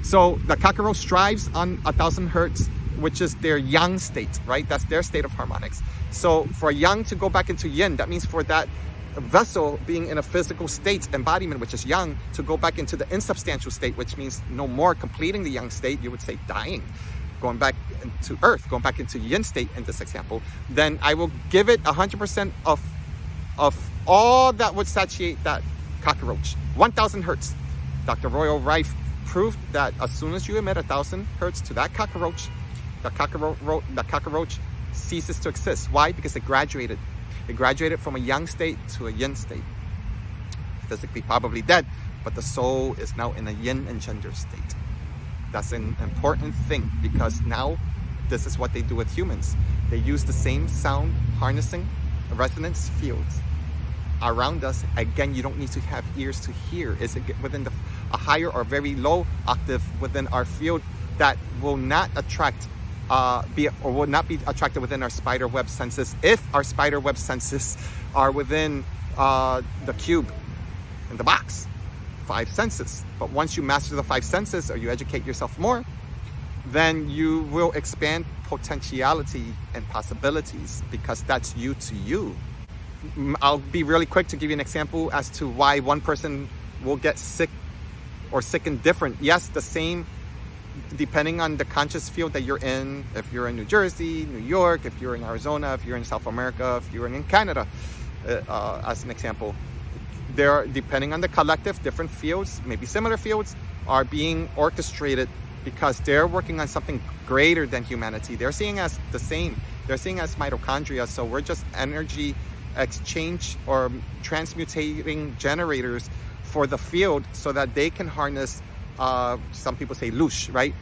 [SPEAKER 1] So the cockroach thrives on 1,000 hertz, which is their yang state, right? That's their state of harmonics. So for yang to go back into yin, that means for that vessel being in a physical state, embodiment, which is yang, to go back into the insubstantial state, which means no more completing the yang state, you would say dying, going back into earth, going back into yin state in this example, then I will give it 100% of all that would satiate that cockroach. 1,000 hertz. Dr. Royal Rife proved that as soon as you emit 1,000 hertz to that cockroach, the cockroach ceases to exist. Why? Because it graduated. It graduated from a yang state to a yin state. Physically probably dead, but the soul is now in a yin engender state. That's an important thing, because now this is what they do with humans. They use the same sound harnessing resonance fields around us. Again, you don't need to have ears to hear. It's within a higher or very low octave within our field that will not attract will not be attracted within our spider web senses, if our spider web senses are within the cube in the box, 5 senses. But once you master the 5 senses, or you educate yourself more, then you will expand potentiality and possibilities, because that's you to you. I'll be really quick to give you an example as to why one person will get sick or sick and different. Yes, the same, depending on the conscious field that you're in. If you're in New Jersey, New York, if you're in Arizona, if you're in South America, if you're in Canada, as an example, there are, depending on the collective, different fields, maybe similar fields, are being orchestrated because they're working on something greater than humanity. They're seeing us the same. They're seeing us mitochondria. So we're just energy exchange or transmutating generators for the field, so that they can harness, some people say loosh, right?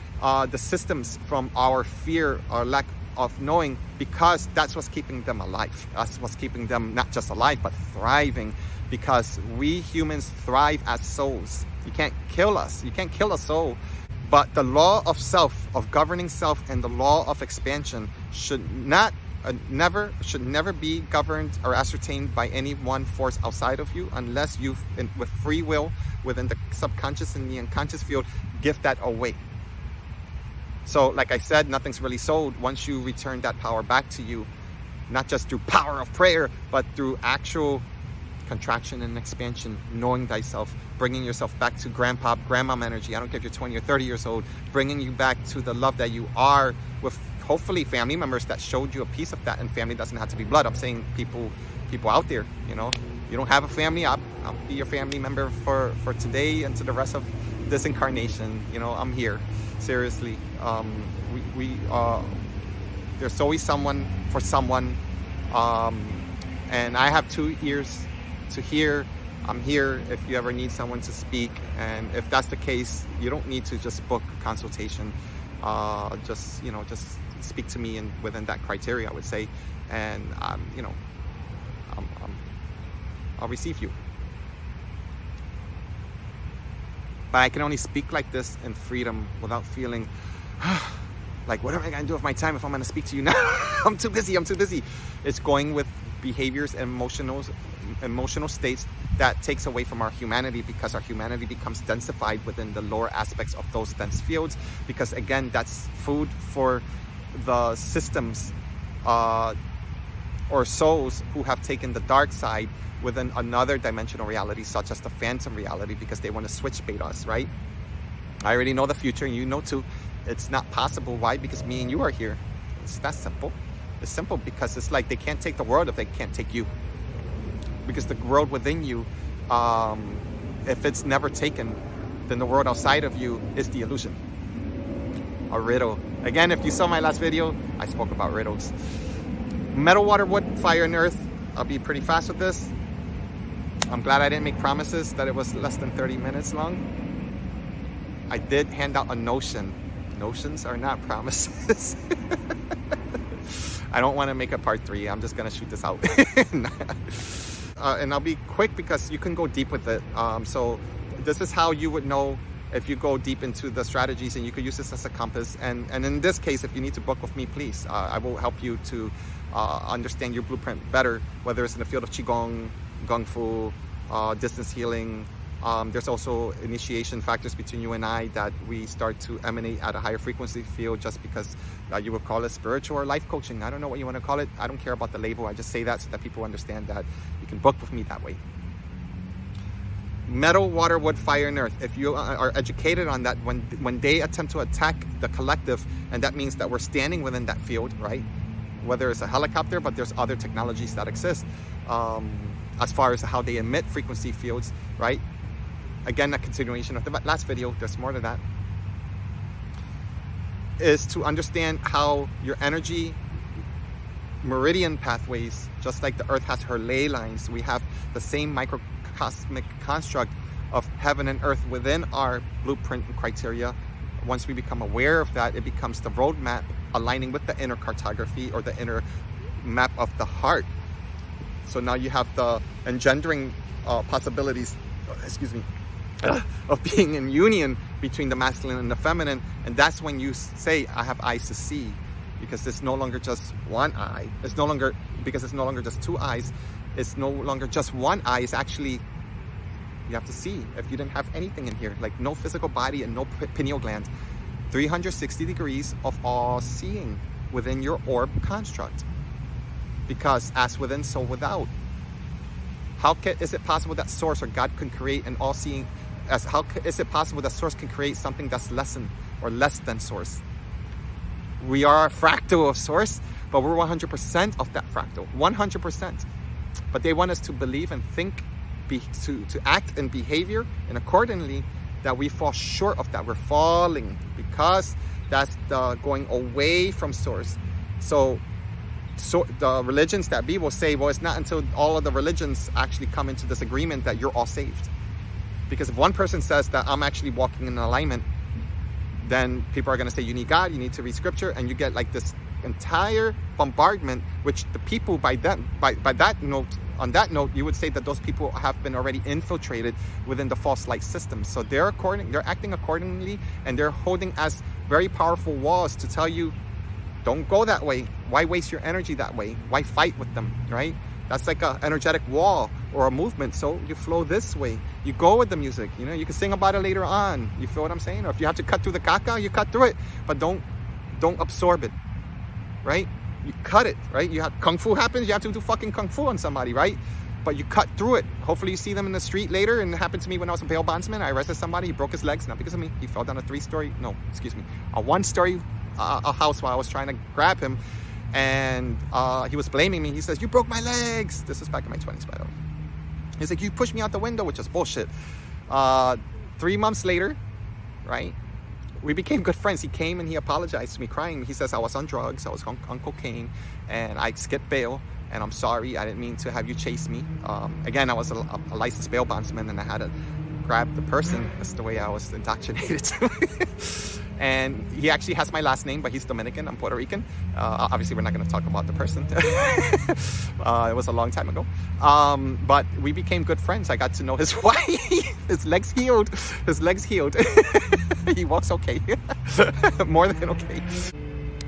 [SPEAKER 1] The systems from our fear, our lack of knowing, because that's what's keeping them alive. That's what's keeping them not just alive, but thriving, because we humans thrive as souls. You can't kill us. You can't kill a soul. But the law of self, of governing self, and the law of expansion should never be governed or ascertained by any one force outside of you, unless you, with free will, within the subconscious and the unconscious field, give that away. So, like I said, nothing's really sold once you return that power back to you, not just through power of prayer, but through actual contraction and expansion, knowing thyself, bringing yourself back to grandpa, grandmom energy. I don't care if you're 20 or 30 years old, bringing you back to the love that you are, with hopefully family members that showed you a piece of that. And family doesn't have to be blood. I'm saying people out there, you know, you don't have a family, I'll be your family member for today and to the rest of this incarnation. You know, I'm here, seriously. There's always someone for someone, and I have 2 ears to hear. I'm here if you ever need someone to speak, and if that's the case, you don't need to just book a consultation. Just speak to me, and within that criteria, I would say, and I'll receive you. But I can only speak like this in freedom without feeling like, what am I going to do with my time if I'm going to speak to you now? I'm too busy. It's going with behaviors and emotional states that takes away from our humanity, because our humanity becomes densified within the lower aspects of those dense fields, because again, that's food for the systems or souls who have taken the dark side within another dimensional reality, such as the phantom reality, because they want to switch bait us, right? I already know the future, and you know too. It's not possible. Why? Because me and you are here. It's that simple. It's simple because it's like they can't take the world if they can't take you. Because the world within you, if it's never taken, then the world outside of you is the illusion. A riddle. Again, if you saw my last video, I spoke about riddles. Metal, water, wood, fire, and earth. I'll be pretty fast with this. I'm glad I didn't make promises that it was less than 30 minutes long. I did hand out a notion. Notions are not promises. I don't want to make a part 3. I'm just going to shoot this out. And I'll be quick because you can go deep with it. So this is how you would know if you go deep into the strategies, and you could use this as a compass. And in this case, if you need to book with me, please, I will help you to understand your blueprint better, whether it's in the field of Qigong, Gung Fu, distance healing. There's also initiation factors between you and I that we start to emanate at a higher frequency field, just because you would call it spiritual or life coaching. I don't know what you want to call it. I don't care about the label. I just say that so that people understand that you can book with me that way. Metal, water, wood, fire, and earth. If you are educated on that, when they attempt to attack the collective, and that means that we're standing within that field, right? Whether it's a helicopter, but there's other technologies that exist as far as how they emit frequency fields, right? Again, a continuation of the last video, there's more to that, is to understand how your energy meridian pathways, just like the earth has her ley lines, we have the same microcosmic construct of heaven and earth within our blueprint and criteria. Once we become aware of that, it becomes the roadmap aligning with the inner cartography, or the inner map of the heart. So now you have the engendering possibilities, of being in union between the masculine and the feminine. And that's when you say, I have eyes to see, because it's no longer just one eye. It's no longer just two eyes. It's no longer just one eye. It's actually, you have to see. If you didn't have anything in here, like no physical body and no pineal gland, 360 degrees of all seeing within your orb construct. Because as within, so without. Is it possible that Source or God can create an all-seeing? Is it possible that Source can create something that's less than Source? We are a fractal of Source, but we're 100% of that fractal, 100%. But they want us to believe and think, to act in behavior, and accordingly, that we fall short of that. We're falling because that's the going away from Source. So the religions that be will say, well, it's not until all of the religions actually come into this agreement that you're all saved. Because if one person says that I'm actually walking in alignment, then people are going to say you need God, you need to read scripture, and you get like this entire bombardment, which the people by that note, on that note, you would say that those people have been already infiltrated within the false light system. So they're acting accordingly, and they're holding as very powerful walls to tell you, don't go that way. Why waste your energy that way? Why fight with them, right? That's like an energetic wall or a movement. So you flow this way. You go with the music. You know, you can sing about it later on. You feel what I'm saying? Or if you have to cut through the caca, you cut through it. But don't absorb it, right? You cut it, right? You have kung fu happens. You have to do fucking kung fu on somebody, right? But you cut through it. Hopefully you see them in the street later. And it happened to me when I was a bail bondsman. I arrested somebody. He broke his legs, not because of me. He fell down a one-story a house while I was trying to grab him, and he was blaming me. He says, you broke my legs. This is back in my 20s, by the way. He's like, you pushed me out the window, which is bullshit. 3 months later, right, we became good friends. He came and he apologized to me, crying. He says, I was on drugs, I was on cocaine, and I skipped bail, and I'm sorry, I didn't mean to have you chase me. Again, I was a licensed bail bondsman, and I had to grab the person. That's the way I was indoctrinated. And he actually has my last name, but he's Dominican. I'm Puerto Rican. Obviously, we're not going to talk about the person. It was a long time ago. But we became good friends. I got to know his wife. His legs healed. He walks okay. More than okay.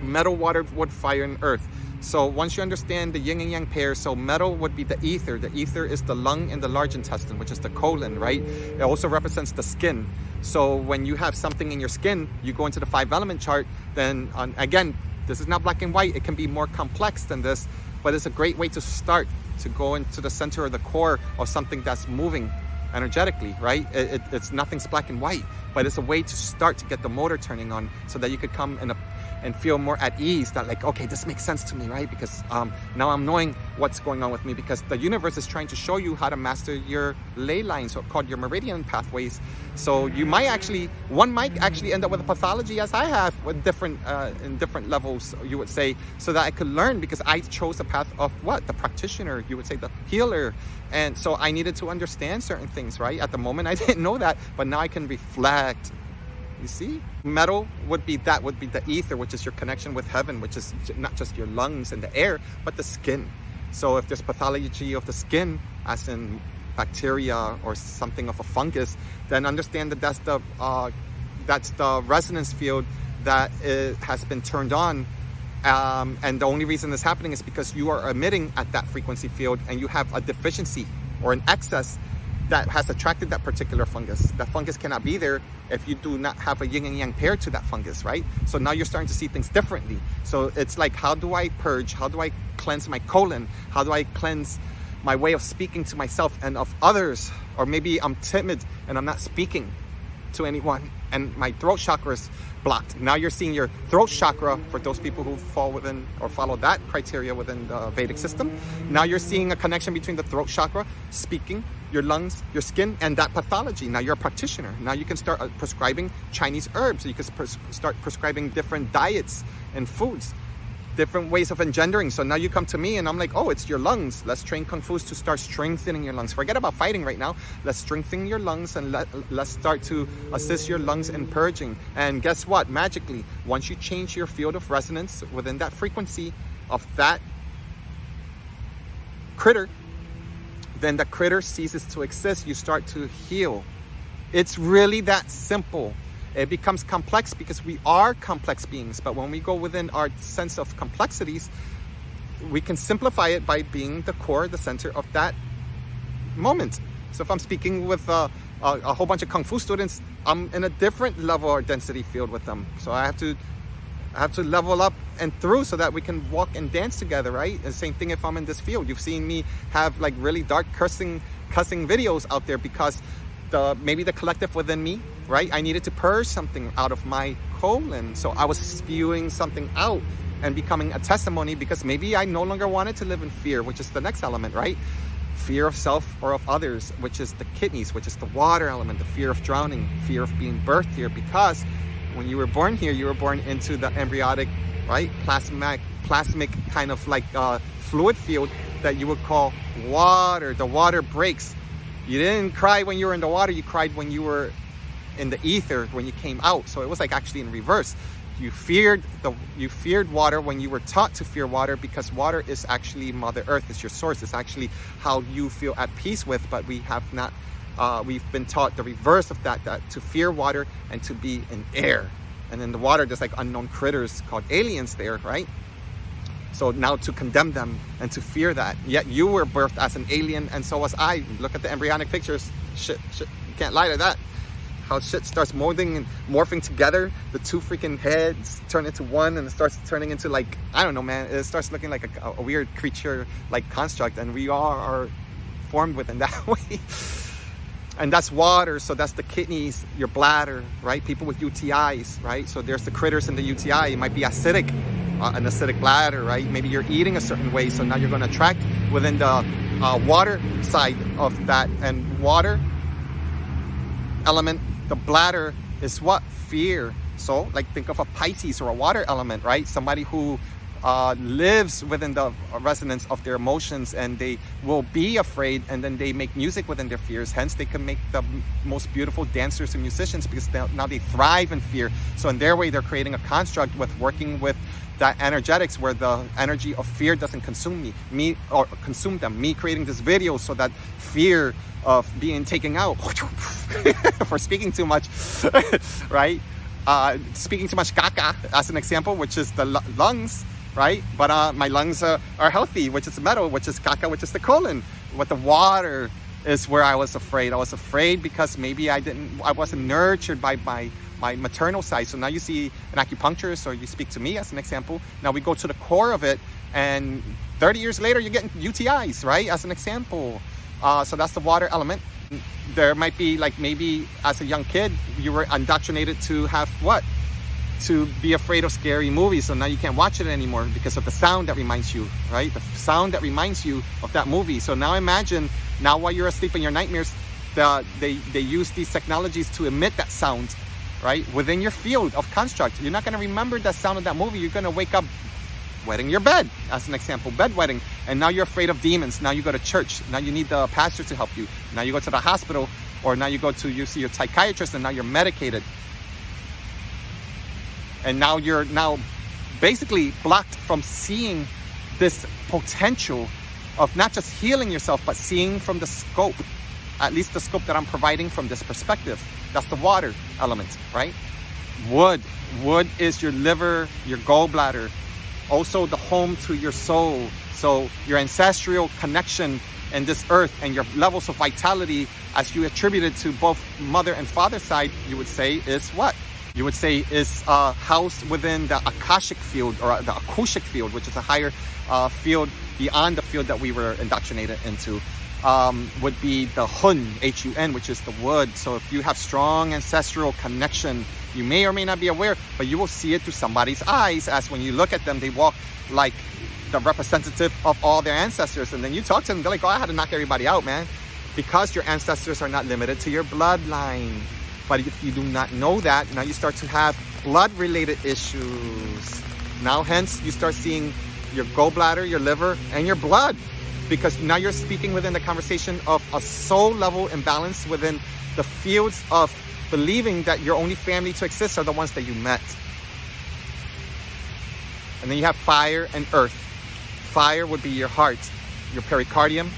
[SPEAKER 1] Metal, water, wood, fire, and earth. So once you understand the yin and yang pair, so metal would be the ether. The ether is the lung and the large intestine, which is the colon, right? It also represents the skin. So when you have something in your skin, you go into the 5-element chart, then again, this is not black and white. It can be more complex than this, but it's a great way to start, to go into the center or the core of something that's moving energetically, right? It's nothing's black and white, but it's a way to start to get the motor turning on so that you could come and feel more at ease, that like, okay, this makes sense to me, right? Because now I'm knowing what's going on with me, because the universe is trying to show you how to master your ley lines, or called your meridian pathways. So you might actually, one might actually end up with a pathology, as I have, with different in different levels, you would say, so that I could learn, because I chose the path of what? The practitioner, you would say, the healer. And so I needed to understand certain things, right? At the moment I didn't know that, but now I can reflect. You see, metal would be the ether, which is your connection with heaven, which is not just your lungs and the air, but the skin. So if there's pathology of the skin, as in bacteria or something of a fungus, then understand that that's the resonance field that has been turned on. And the only reason this is happening is because you are emitting at that frequency field, and you have a deficiency or an excess that has attracted that particular fungus. That fungus cannot be there if you do not have a yin and yang pair to that fungus, right? So now you're starting to see things differently. So it's like, how do I purge? How do I cleanse my colon? How do I cleanse my way of speaking to myself and of others? Or maybe I'm timid and I'm not speaking to anyone, and my throat chakra is blocked. Now you're seeing your throat chakra, for those people who fall within or follow that criteria within the Vedic system. Now you're seeing a connection between the throat chakra, speaking, your lungs, your skin, and that pathology. Now you're a practitioner. Now you can start prescribing Chinese herbs. You can start prescribing different diets and foods, different ways of engendering. So now you come to me and I'm like, oh, it's your lungs. Let's train Kung Fu's to start strengthening your lungs. Forget about fighting right now. Let's strengthen your lungs, and let's start to assist your lungs in purging. And guess what? Magically, once you change your field of resonance within that frequency of that critter, then the critter ceases to exist. You start to heal. It's really that simple. It becomes complex because we are complex beings, but when we go within our sense of complexities, we can simplify it by being the core, the center of that moment. So if I'm speaking with a whole bunch of Kung Fu students, I'm in a different level or density field with them. So I have to level up and through so that we can walk and dance together, right? And same thing if I'm in this field. You've seen me have like really dark cussing videos out there because maybe the collective within me, right? I needed to purge something out of my colon. So I was spewing something out and becoming a testimony, because maybe I no longer wanted to live in fear, which is the next element, right? Fear of self or of others, which is the kidneys, which is the water element, the fear of drowning, fear of being birthed here, because when you were born here, you were born into the embryonic, right? Plasmic kind of like fluid field that you would call water. The water breaks. You didn't cry when you were in the water, you cried when you were in the ether, when you came out. So it was like actually in reverse. You feared water when you were taught to fear water, because water is actually Mother Earth, it's your source, it's actually how you feel at peace with, but we have not, we've been taught the reverse of that to fear water and to be in air. And in the water, there's like unknown critters called aliens there, right? So now to condemn them and to fear that, yet you were birthed as an alien, and so was I. Look at the embryonic pictures. Shit, you can't lie to that. How shit starts molding and morphing together. The two freaking heads turn into one, and it starts turning into like, I don't know, man. It starts looking like a weird creature, like construct, and we all are formed within that way. And that's water, so that's the kidneys, your bladder, right? People with UTIs, right? So there's the critters in the UTI. It might be acidic, an acidic bladder, right? Maybe you're eating a certain way, so now you're going to attract within the water side of that. And water element, the bladder, is what? Fear. So like think of a Pisces or a water element, right? Somebody who lives within the resonance of their emotions, and they will be afraid, and then they make music within their fears. Hence they can make the most beautiful dancers and musicians, because now they thrive in fear. So in their way, they're creating a construct with working with that energetics, where the energy of fear doesn't consume me or consume them. Me creating this video so that fear of being taken out for speaking too much, right? Speaking too much caca, as an example, which is the lungs, right? But my lungs are healthy, which is metal, which is caca, which is the colon. With the water is where I was afraid. I was afraid because maybe I wasn't nurtured by my maternal side. So now you see an acupuncturist, or you speak to me as an example. Now we go to the core of it, and 30 years later, you're getting UTIs, right? As an example. So that's the water element. There might be, like, maybe as a young kid, you were indoctrinated to have what? To be afraid of scary movies. So now you can't watch it anymore because of the sound that reminds you, right? The sound that reminds you of that movie. So now imagine, now while you're asleep in your nightmares, they use these technologies to emit that sound, right? Within your field of construct. You're not going to remember the sound of that movie. You're going to wake up wetting your bed, as an example, bedwetting. And now you're afraid of demons. Now you go to church. Now you need the pastor to help you. Now you go to the hospital, or now you see your psychiatrist, and now you're medicated. And now you're basically blocked from seeing this potential of not just healing yourself, but seeing from the scope, at least the scope that I'm providing from this perspective. That's the water element, right? Wood is your liver, your gallbladder, also the home to your soul. So your ancestral connection in this earth, and your levels of vitality, as you attribute it to both mother and father side, you would say is what? You would say is housed within the Akashic field, or the Akushik field, which is a higher field beyond the field that we were indoctrinated into. Would be the Hun, Hun, which is the wood. So if you have strong ancestral connection, you may or may not be aware, but you will see it through somebody's eyes, as when you look at them, they walk like the representative of all their ancestors. And then you talk to them, they're like, oh, I had to knock everybody out, man. Because your ancestors are not limited to your bloodline. But if you do not know that, now you start to have blood-related issues. Now, hence, you start seeing your gallbladder, your liver, and your blood. Because now you're speaking within the conversation of a soul level imbalance within the fields of believing that your only family to exist are the ones that you met. And then you have fire and earth. Fire would be your heart, your pericardium.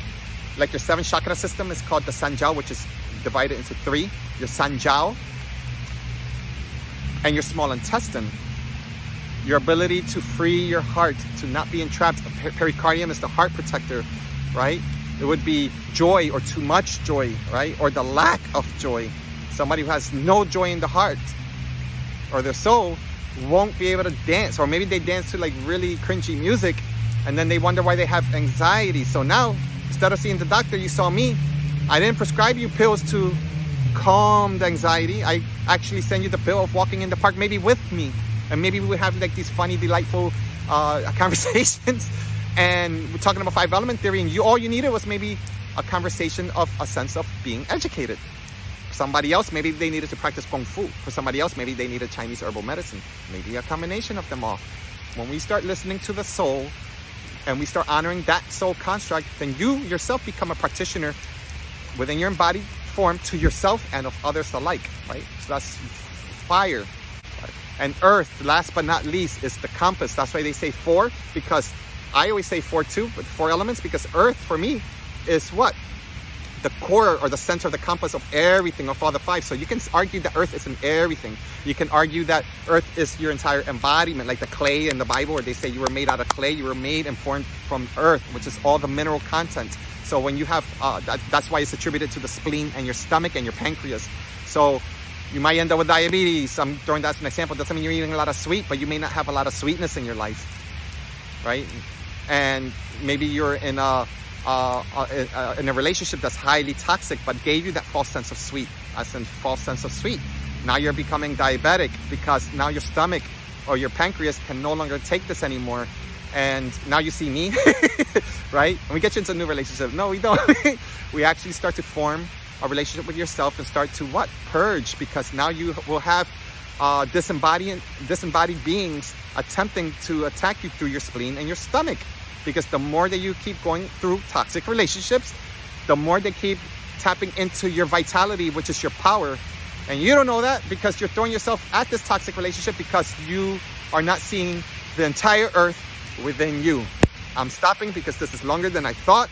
[SPEAKER 1] Like your 7 chakra system is called the Sanjiao, which is divided into 3. Your Sanjiao and your small intestine. Your ability to free your heart, to not be entrapped. Pericardium is the heart protector, right? It would be joy, or too much joy, right? Or the lack of joy. Somebody who has no joy in the heart or their soul won't be able to dance. Or maybe they dance to like really cringy music, and then they wonder why they have anxiety. So now, instead of seeing the doctor, you saw me. I didn't prescribe you pills to calm the anxiety. I actually send you the pill of walking in the park, maybe with me. And maybe we would have like these funny, delightful conversations. And we're talking about 5 element theory, and all you needed was maybe a conversation of a sense of being educated. For somebody else, maybe they needed to practice Kung Fu. For somebody else, maybe they needed Chinese herbal medicine. Maybe a combination of them all. When we start listening to the soul, and we start honoring that soul construct, then you yourself become a practitioner within your embodied form to yourself and of others alike, right? So that's fire. And earth, last but not least, is the compass. That's why they say 4, because I always say 4 too, but 4 elements, because earth for me is what? The core or the center of the compass of everything, of all the 5. So you can argue that earth is in everything. You can argue that earth is your entire embodiment, like the clay in the Bible, where they say you were made out of clay, you were made and formed from earth, which is all the mineral content. So when you have, that's why it's attributed to the spleen and your stomach and your pancreas. So you might end up with diabetes. I'm throwing that as an example. Doesn't mean you're eating a lot of sweet, but you may not have a lot of sweetness in your life, right? And maybe you're in a relationship that's highly toxic, but gave you that false sense of sweet, as in false sense of sweet. Now you're becoming diabetic because now your stomach or your pancreas can no longer take this anymore. And now you see me, right? And we get you into a new relationship. No, we don't. We actually start to form a relationship with yourself and start to what? Purge, because now you will have disembodied beings attempting to attack you through your spleen and your stomach. Because the more that you keep going through toxic relationships, the more they keep tapping into your vitality, which is your power. And you don't know that because you're throwing yourself at this toxic relationship because you are not seeing the entire earth within you. I'm stopping because this is longer than I thought.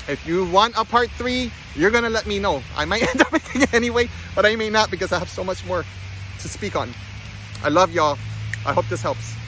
[SPEAKER 1] If you want a part 3, you're going to let me know. I might end up making it anyway, but I may not because I have so much more to speak on. I love y'all. I hope this helps.